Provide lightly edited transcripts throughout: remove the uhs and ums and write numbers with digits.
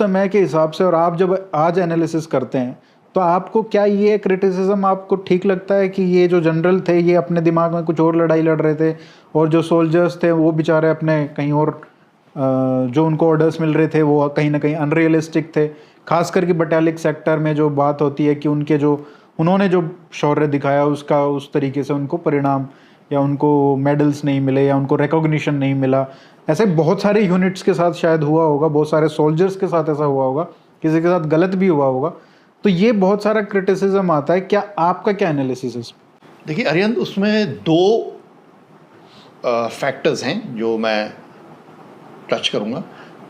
समय के हिसाब से और आप जब आज एनालिसिस करते हैं तो आपको क्या ये क्रिटिसिज्म आपको ठीक लगता है कि ये जो जनरल थे ये अपने दिमाग में कुछ और लड़ाई लड़ रहे थे और जो सोल्जर्स थे वो बेचारे अपने कहीं और जो उनको ऑर्डर्स मिल रहे थे वो कहीं ना कहीं अनरियलिस्टिक थे, खास करके बटालिक सेक्टर में जो बात होती है कि उनके जो उन्होंने जो शौर्य दिखाया उसका उस तरीके से उनको परिणाम या उनको मेडल्स नहीं मिले या उनको रिकॉग्निशन नहीं मिला। ऐसे बहुत सारे यूनिट्स के साथ शायद हुआ होगा, बहुत सारे सोल्जर्स के साथ ऐसा हुआ होगा, किसी के साथ गलत भी हुआ होगा, तो ये बहुत सारा क्रिटिसिज्म आता है। क्या आपका क्या एनालिसिस है? देखिए अरिहंत, उसमें दो फैक्टर्स हैं जो मैं टच करूंगा।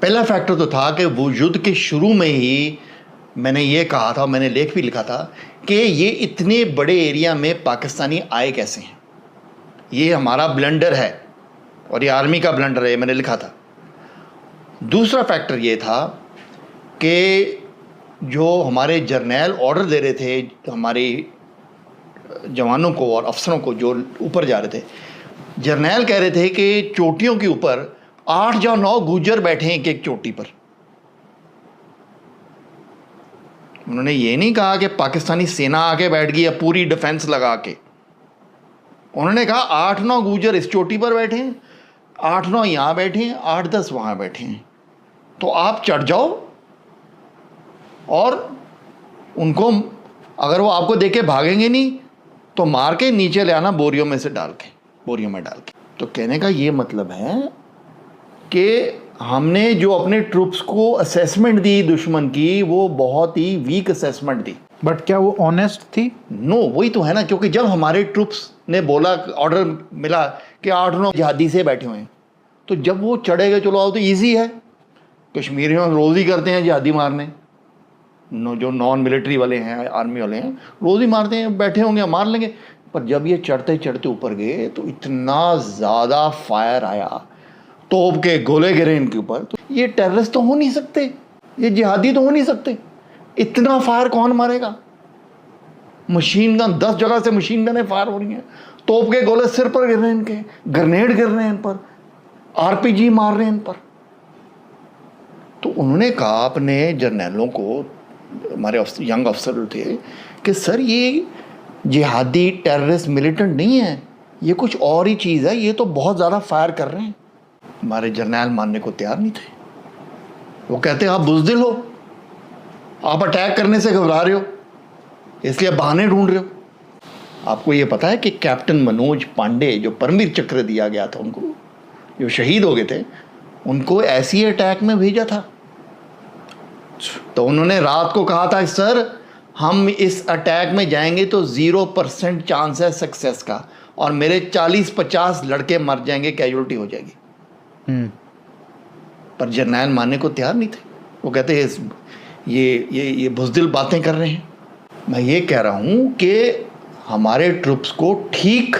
पहला फैक्टर तो था कि वो युद्ध के शुरू में ही मैंने ये कहा था, मैंने लेख भी लिखा था कि ये इतने बड़े एरिया में पाकिस्तानी आए कैसे हैं, ये हमारा ब्लंडर है और ये आर्मी का ब्लंडर है, मैंने लिखा था। दूसरा फैक्टर ये था कि जो हमारे जर्नैल ऑर्डर दे रहे थे हमारे जवानों को और अफसरों को जो ऊपर जा रहे थे, जर्नैल कह रहे थे कि चोटियों के ऊपर 8 या 9 गुज्जर बैठे हैं एक एक चोटी पर। उन्होंने ये नहीं कहा कि पाकिस्तानी सेना आके बैठ गई या पूरी डिफेंस लगा के, उन्होंने कहा 8-9 गुज्जर इस चोटी पर बैठे हैं, 8-9 यहाँ बैठे हैं, 8-10 वहाँ बैठे हैं, तो आप चढ़ जाओ और उनको, अगर वो आपको देख के भागेंगे नहीं तो मार के नीचे ले आना बोरियों में से डाल के, बोरियों में डाल के। तो कहने का ये मतलब है कि हमने जो अपने ट्रूप्स को असेसमेंट दी दुश्मन की, वो बहुत ही वीक असेसमेंट दी। बट क्या वो ऑनेस्ट थी? नो, वही तो है ना, क्योंकि जब हमारे ट्रूप्स ने बोला, ऑर्डर मिला कि 8-9 जिहादी से बैठे हुए हैं, तो जब वो चढ़े गए, चलो आओ तो ईजी है, कश्मीरियों रोज़ ही करते हैं जिहादी मारने, जो नॉन मिलिट्री वाले हैं, आर्मी वाले हैं, रोज़ ही मारते हैं, बैठे होंगे मार लेंगे। पर जब ये चढ़ते चढ़ते ऊपर गए तो इतना ज़्यादा फायर आया, तोप के गोले गिरे इनके ऊपर, तो ये टेररिस्ट तो हो नहीं सकते, ये जिहादी तो हो नहीं सकते, इतना फायर कौन मारेगा? मशीन गन 10 जगह से मशीन गनें फायर हो रही हैं, तोप के गोले सिर पर गिर रहे हैं इनके, ग्रेनेड गिर रहे हैं इन पर, आरपीजी मार रहे हैं इन पर। तो उन्होंने कहा अपने जर्नैलों को, हमारे यंग अफसर थे, कि सर ये जिहादी टेररिस्ट मिलिटेंट नहीं है, ये कुछ और ही चीज़ है, ये तो बहुत ज़्यादा फायर कर रहे हैं। हमारे जर्नैल मानने को तैयार नहीं थे। वो कहते आप बुज़दिल हो, आप अटैक करने से घबरा रहे हो, इसलिए बहाने ढूंढ रहे हो। आपको ये पता है कि कैप्टन मनोज पांडे, जो परमवीर चक्र दिया गया था उनको, जो शहीद हो गए थे, उनको ऐसी अटैक में भेजा था। तो उन्होंने रात को कहा था, सर हम इस अटैक में जाएंगे तो 0% चांस है सक्सेस का, और मेरे 40-50 लड़के मर जाएंगे, कैजुअल्टी हो जाएगी। पर जर्नैल मानने को तैयार नहीं थे। वो कहते हैं ये बुज़दिल बातें कर रहे हैं। मैं ये कह रहा हूँ कि हमारे ट्रूप्स को ठीक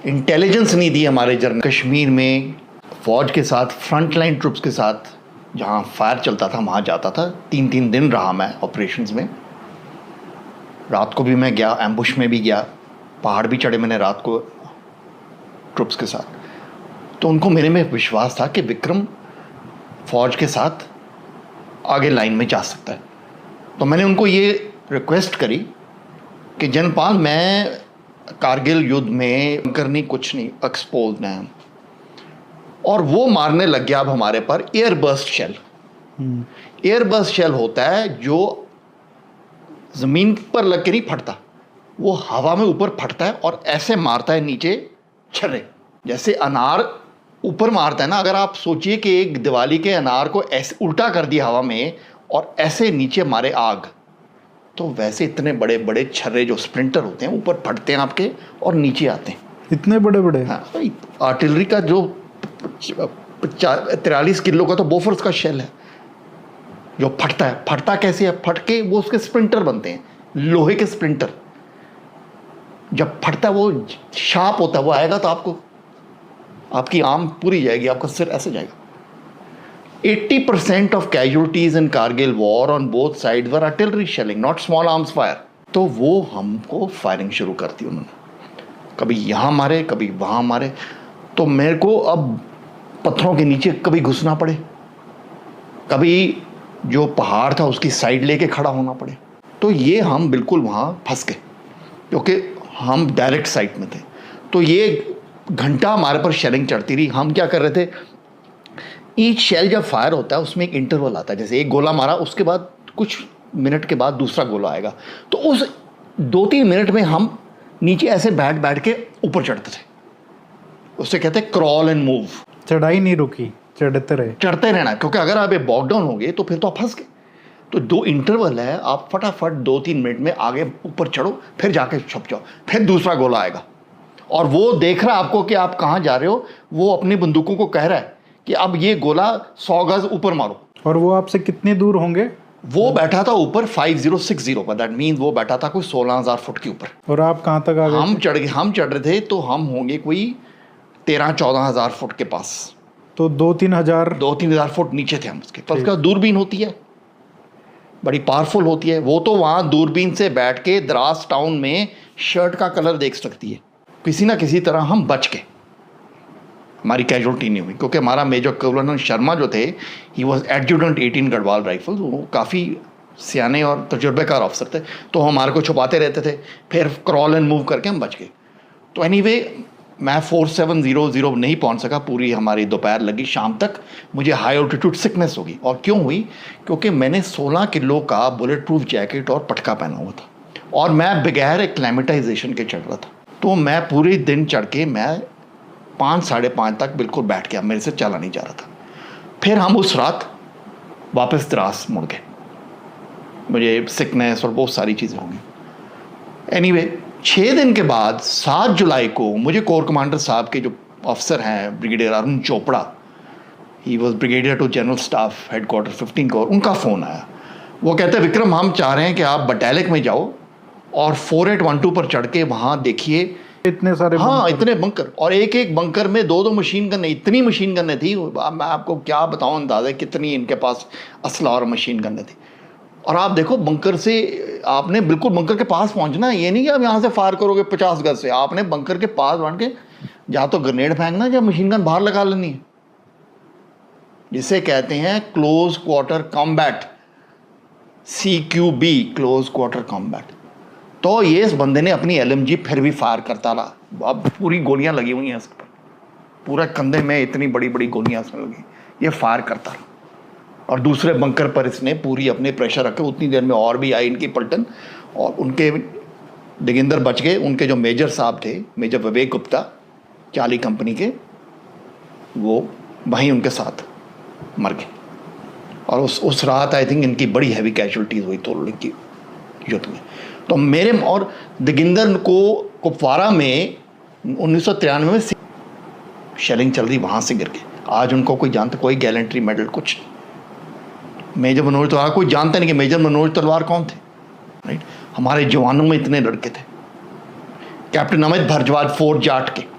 इंटेलिजेंस नहीं दी हमारे जर्नल। कश्मीर में फ़ौज के साथ, फ्रंट लाइन ट्रूप्स के साथ जहाँ फायर चलता था वहाँ जाता था, 3-3 दिन रहा मैं ऑपरेशंस में। रात को भी मैं गया, एम्बुश में भी गया, पहाड़ भी चढ़े मैंने रात को ट्रूप्स के साथ। तो उनको मेरे में विश्वास था कि विक्रम फ़ौज के साथ आगे लाइन में जा सकता है। तो मैंने उनको ये रिक्वेस्ट करी कि जनपाल, मैं कारगिल युद्ध में करनी कुछ नहीं, एक्सपोज ना है। और वो मारने लग गया अब हमारे पर एयरबर्स्ट शेल। एयरबर्स्ट शेल होता है जो ज़मीन पर लग के नहीं फटता, वो हवा में ऊपर फटता है और ऐसे मारता है नीचे छर्रे, जैसे अनार ऊपर मारता है ना। अगर आप सोचिए कि एक दिवाली के अनार को ऐसे उल्टा कर दिया हवा में और ऐसे नीचे मारे आग, तो वैसे इतने बड़े बड़े छर्रे जो स्प्लिंटर होते हैं ऊपर फटते हैं आपके और नीचे आते हैं, इतने बड़े बड़े। हाँ, आर्टिलरी का जो 43 किलो का तो बोफोर्स का शेल है जो फटता है। फटता कैसे है? फट के वो उसके स्प्लिंटर बनते हैं, लोहे के स्प्लिंटर। जब फटता है वो शार्प होता है, वो आएगा तो आपकी आर्म पूरी जाएगी, आपका सिर ऐसे जाएगा। 80% of casualties in Kargil war on both side were artillery shelling, not small arms fire. तो वो हमको फायरिंग शुरू कर दी उन्होंने, कभी यहाँ मारे कभी वहाँ मारे। तो मेरे को अब पत्थरों के नीचे कभी घुसना पड़े, कभी जो पहाड़ था उसकी साइड लेके खड़ा होना पड़े। तो ये हम बिल्कुल वहाँ फंस गए क्योंकि हम डायरेक्ट साइट में थे। तो ये घंटा हमारे पर शेलिंग चढ़ती रही। हम क्या कर रहे थे, ईच शेल जब फायर होता है उसमें एक इंटरवल आता है, जैसे एक गोला मारा उसके बाद कुछ मिनट के बाद दूसरा गोला आएगा। तो उस 2-3 मिनट में हम नीचे ऐसे बैठ बैठ के ऊपर चढ़ते थे, उससे कहते हैं क्रॉल एंड मूव। चढ़ाई नहीं रुकी, चढ़ते रहना, क्योंकि अगर आप ये बॉक डाउन हो गए तो फिर तो आप फंस गए। तो 2 इंटरवल है, आप फटाफट 2-3 मिनट में आगे ऊपर चढ़ो, फिर जाके छुप जाओ, फिर दूसरा गोला आएगा और वो देख रहा है आपको कि आप कहाँ जा रहे हो। वो अपनी बंदूकों को कह रहा है कि अब ये गोला 100 गज ऊपर मारो। और वो आपसे कितने दूर होंगे? वो बैठा था ऊपर 5060 पर, दैट मीन वो बैठा था कोई 16,000 फुट के ऊपर। और आप कहाँ तक आ गए? हम चढ़ रहे थे तो हम होंगे कोई 13-14,000 फुट के पास। तो 2-3 हज़ार फुट नीचे थे हम उसके। पर उसके बाद दूरबीन होती है, बड़ी पावरफुल होती है, वो तो वहाँ दूरबीन से बैठ के द्रास टाउन में शर्ट का कलर देख सकती है। किसी ना किसी तरह हम बच गए, हमारी कैजुअल्टी नहीं हुई, क्योंकि हमारा मेजर कर्नल शर्मा जो थे, he was adjutant 18 Garhwal rifles, वो काफ़ी सियाने और तजुर्बेकार अफसर थे, तो हमारे को छुपाते रहते थे, फिर क्रॉल एंड मूव करके हम बच गए। तो एनीवे मैं 4700 नहीं पहुंच सका, पूरी हमारी दोपहर लगी, शाम तक मुझे हाई ऑल्टीट्यूड सिकनेस होगी। और क्यों हुई? क्योंकि मैंने 16 किलो का बुलेट प्रूफ जैकेट और पटका पहना हुआ था और मैं बगैर एक्लेमेटाइजेशन के चढ़ रहा था। तो मैं पूरे दिन चढ़ के मैं 5-5:30 तक बिल्कुल बैठ गया, मेरे से चला नहीं जा रहा था। फिर हम उस रात वापस द्रास मुड़ गए, मुझे सिकनेस और बहुत सारी चीज़ें होंगी। एनीवे 6 दिन के बाद 7 जुलाई को मुझे कोर कमांडर साहब के जो अफसर हैं, brigadier Arun Chopra, he was brigadier to general staff headquarters 15 corps, उनका फ़ोन आया। वो कहते हैं विक्रम, हम चाह रहे हैं कि आप बटालिक में जाओ और 4812 पर चढ़ के वहाँ देखिए इतने सारे हाँ इतने बंकर, और एक बंकर में 2-2 मशीन गन्ने, इतनी मशीन गन्ने थी, मैं आपको क्या बताऊँ अंदाज़ा कितनी इनके पास असला और मशीन गन्ने थी। और आप देखो बंकर से आपने बिल्कुल बंकर के पास पहुंचना है, ये नहीं कि आप यहाँ से फायर करोगे 50 गज से, आपने बंकर के पास पहुंच के या तो ग्रेनेड फेंकना या मशीन गन बाहर लगा लेनी है, जिसे कहते हैं close quarter combat, CQB, close quarter combat. तो ये इस बंदे ने अपनी LMG फिर भी फायर करता रहा, अब पूरी गोलियां लगी हुई हैं इस पर, पूरा कंधे में इतनी बड़ी बड़ी गोलियां इसमें लगी, ये फायर करता रहा। और दूसरे बंकर पर इसने पूरी अपने प्रेशर रखे। उतनी देर में और भी आई इनकी पलटन, और उनके डिगिंदर बच गए। उनके जो मेजर साहब थे, मेजर विवेक गुप्ता, चाली कंपनी के, वो वहीं उनके साथ मर गए। और उस रात आई थिंक इनकी बड़ी हैवी कैजुअल्टीज हुई तोड़ने की युद्ध में। तो मेरे और दिगिंदर को कुपवारा में 1993 में शेलिंग चल रही, वहाँ से गिर गए। आज उनको कोई जानता, कोई गैलेंट्री मेडल कुछ। मेजर मनोज तलवार कोई जानता नहीं कि मेजर मनोज तलवार कौन थे, राइट? हमारे जवानों में इतने लड़के थे। कैप्टन अमित भारद्वाज फोर्ट जाट के,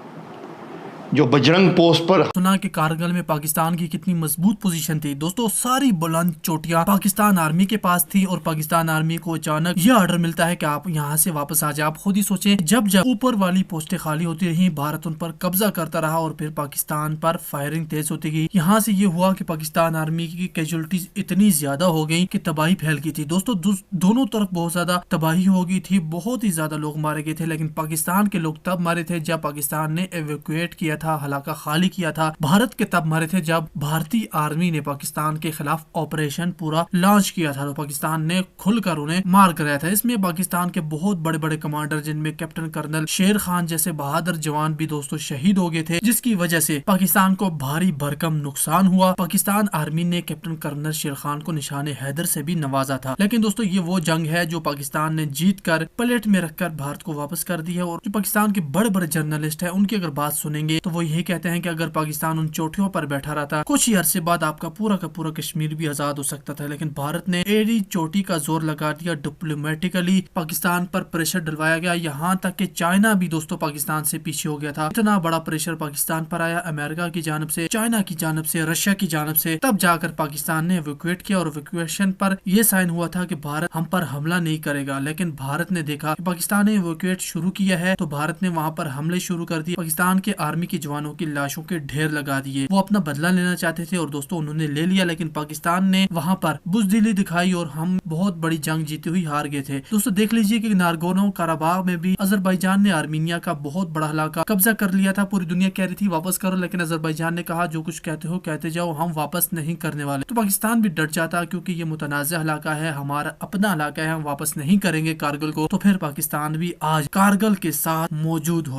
जो बजरंग पोस्ट पर। सुना कि कारगिल में पाकिस्तान की कितनी मजबूत पोजीशन थी। दोस्तों सारी बुलंद चोटियां पाकिस्तान आर्मी के पास थी और पाकिस्तान आर्मी को अचानक यह ऑर्डर मिलता है कि आप यहाँ से वापस आ जाए। आप खुद ही सोचें, जब जब ऊपर वाली पोस्टें खाली होती रही, भारत उन पर कब्जा करता रहा और फिर पाकिस्तान पर फायरिंग तेज होती गई। यहाँ से ये हुआ कि पाकिस्तान आर्मी की कैजुअल्टीज इतनी ज्यादा हो गई कि तबाही फैल गई थी। दोस्तों दोनों तरफ बहुत ज्यादा तबाही हो गई थी, बहुत ही ज्यादा लोग मारे गए थे। लेकिन पाकिस्तान के लोग तब मारे थे जब पाकिस्तान ने एवेक्यूएट किया था, हलाका खाली किया था। भारत के तब मारे थे जब भारतीय आर्मी ने पाकिस्तान के खिलाफ ऑपरेशन पूरा लॉन्च किया था, तो पाकिस्तान ने खुलकर उन्हें मार कराया था। इसमें पाकिस्तान के बहुत बड़े बड़े कमांडर, जिनमें कैप्टन कर्नल शेर खान जैसे बहादुर जवान भी दोस्तों शहीद हो गए थे, जिसकी वजह से पाकिस्तान को भारी भरकम नुकसान हुआ। पाकिस्तान आर्मी ने कैप्टन कर्नल शेर खान को निशाने हैदर से भी नवाजा था। लेकिन दोस्तों ये वो जंग है जो पाकिस्तान ने जीत कर प्लेट में रखकर भारत को वापस कर दी है। और जो पाकिस्तान के बड़े बड़े जर्नलिस्ट है, उनकी अगर बात सुनेंगे तो वो यही कहते हैं कि अगर पाकिस्तान उन चोटियों पर बैठा रहता, कुछ ही अरसे बाद आपका पूरा का पूरा कश्मीर भी आजाद हो सकता था। लेकिन भारत ने एडी चोटी का जोर लगा दिया, डिप्लोमेटिकली पाकिस्तान पर प्रेशर डलवाया गया, यहाँ तक कि चाइना भी दोस्तों पाकिस्तान से पीछे हो गया था। इतना बड़ा प्रेशर पाकिस्तान पर आया, अमेरिका की जानब से, चाइना की जानब से, रशिया की जानब से, तब जाकर पाकिस्तान ने इवैक्यूएट किया। और इवैक्यूएशन पर यह साइन हुआ था कि भारत हम पर हमला नहीं करेगा। लेकिन भारत ने देखा कि पाकिस्तान ने इवैक्यूएट शुरू किया है, तो भारत ने वहां पर हमले शुरू कर दिए। पाकिस्तान के आर्मी की के जवानों की लाशों के ढेर लगा दिए। वो अपना बदला लेना चाहते थे और दोस्तों उन्होंने ले लिया, लेकिन पाकिस्तान ने वहां पर बुजदिली दिखाई और हम बहुत बड़ी जंग जीती हुई हार गए थे। दोस्तों देख लीजिए कि नारगोनो काराबाग में भी अजरबैजान ने आर्मीनिया का बहुत बड़ा इलाका कब्जा कर लिया था। पूरी दुनिया कह रही थी वापस करो, लेकिन अजरबैजान ने कहा जो कुछ कहते हो कहते जाओ, हम वापस नहीं करने वाले। तो पाकिस्तान भी डट जाता क्योंकि ये मुतनाज़ा इलाका है, हमारा अपना इलाका है, हम वापस नहीं करेंगे कारगिल को। तो फिर पाकिस्तान भी आज कारगिल के साथ मौजूद हो।